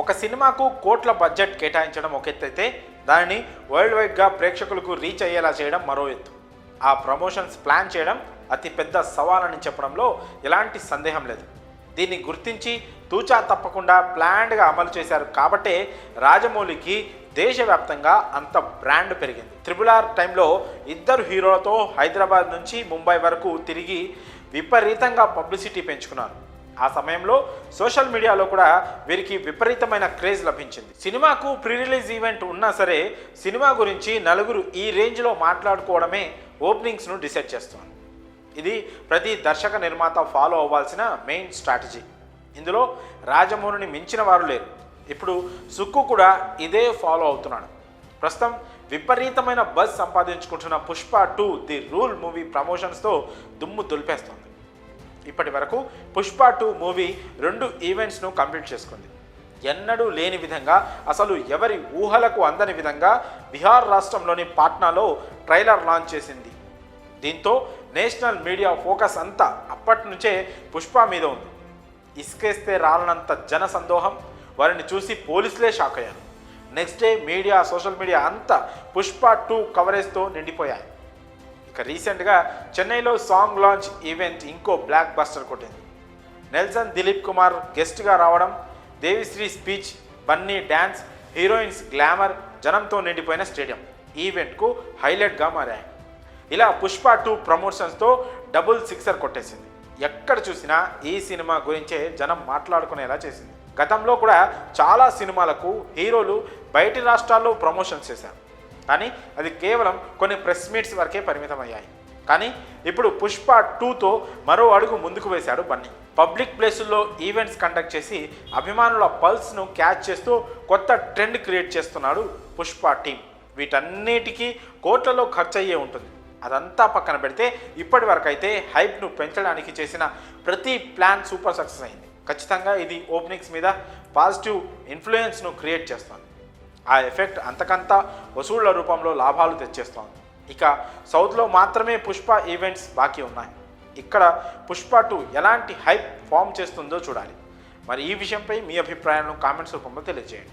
ఒక సినిమాకు కోట్ల బడ్జెట్ కేటాయించడం ఒక ఎత్తు అయితే దానిని వరల్డ్ వైడ్గా ప్రేక్షకులకు రీచ్ అయ్యేలా చేయడం మరో ఎత్తు. ఆ ప్రమోషన్స్ ప్లాన్ చేయడం అతి పెద్ద సవాలని చెప్పడంలో ఎలాంటి సందేహం లేదు. దీన్ని గుర్తించి తూచా తప్పకుండా ప్లాన్డ్గా అమలు చేశారు కాబట్టే రాజమౌళికి దేశవ్యాప్తంగా అంత బ్రాండ్ పెరిగింది. RRR టైంలో ఇద్దరు హీరోలతో హైదరాబాద్ నుంచి ముంబై వరకు తిరిగి విపరీతంగా పబ్లిసిటీ పెంచుకున్నారు. ఆ సమయంలో సోషల్ మీడియాలో కూడా వీరికి విపరీతమైన క్రేజ్ లభించింది. సినిమాకు ప్రీ రిలీజ్ ఈవెంట్ ఉన్నా సరే సినిమా గురించి నలుగురు ఈ రేంజ్లో మాట్లాడుకోవడమే ఓపెనింగ్స్ను డిసైడ్ చేస్తుంది. ఇది ప్రతి దర్శక నిర్మాత ఫాలో అవ్వాల్సిన మెయిన్ స్ట్రాటజీ. ఇందులో రాజమౌళిని మించిన వారు లేరు. ఇప్పుడు సుక్కు కూడా ఇదే ఫాలో అవుతున్నాడు. ప్రస్తుతం విపరీతమైన బజ్ సంపాదించుకుంటున్న పుష్ప 2 ది రూల్ మూవీ ప్రమోషన్స్తో దుమ్ము దులిపేస్తోంది. ఇప్పటి వరకు పుష్ప 2 మూవీ 2 ఈవెంట్స్ను కంప్లీట్ చేసుకుంది. ఎన్నడూ లేని విధంగా, అసలు ఎవరి ఊహలకు అందని విధంగా బీహార్ రాష్ట్రంలోని పాట్నాలో ట్రైలర్ లాంచ్ చేసింది. దీంతో నేషనల్ మీడియా ఫోకస్ అంతా అప్పటి నుంచే పుష్ప మీద ఉంది. ఇసుకేస్తే రాలనంత జన సందోహం, వారిని చూసి పోలీసులే షాక్ అయ్యారు. Next day media, social media అంతా పుష్ప 2 కవరేజ్తో నిండిపోయాయి. ఇక రీసెంట్గా చెన్నైలో సాంగ్ లాంచ్ ఈవెంట్ ఇంకో బ్లాక్ బస్టర్ కొట్టింది. నెల్సన్ దిలీప్ కుమార్ గెస్ట్గా రావడం, Devisri speech, Bunny dance, heroines glamour, జనంతో నిండిపోయిన స్టేడియం ఈవెంట్కు హైలైట్గా మారాయి. ఇలా పుష్ప 2 ప్రమోషన్స్తో డబుల్ సిక్సర్ కొట్టేసింది. ఎక్కడ చూసినా ఈ సినిమా గురించే జనం మాట్లాడుకునేలా చేసింది. గతంలో కూడా చాలా సినిమాలకు హీరోలు బయటి రాష్ట్రాల్లో ప్రమోషన్స్ చేశారు, కానీ అది కేవలం కొన్ని ప్రెస్ మీట్స్ వరకే పరిమితమయ్యాయి. కానీ ఇప్పుడు పుష్ప 2తో మరో అడుగు ముందుకు వేశాడు బన్నీ. పబ్లిక్ ప్లేసుల్లో ఈవెంట్స్ కండక్ట్ చేసి అభిమానుల పల్స్ను క్యాచ్ చేస్తూ కొత్త ట్రెండ్ క్రియేట్ చేస్తున్నాడు పుష్ప టీం. వీటన్నిటికీ కోట్లలో ఖర్చు అయ్యే ఉంటుంది. అదంతా పక్కన పెడితే ఇప్పటి వరకు అయితే హైప్ను పెంచడానికి చేసిన ప్రతి ప్లాన్ సూపర్ సక్సెస్ అయింది. ఖచ్చితంగా ఇది ఓపెనింగ్స్ మీద పాజిటివ్ ఇన్ఫ్లుయెన్స్ను క్రియేట్ చేస్తుంది. ఆ ఎఫెక్ట్ అంతకంతా వసూళ్ల రూపంలో లాభాలు తెచ్చేస్తోంది. ఇక సౌత్లో మాత్రమే పుష్ప ఈవెంట్స్ బాకీ ఉన్నాయి. ఇక్కడ పుష్ప 2 ఎలాంటి హైప్ ఫామ్ చేస్తుందో చూడాలి. మరి ఈ విషయంపై మీ అభిప్రాయాలను కామెంట్స్ రూపంలో తెలియజేయండి.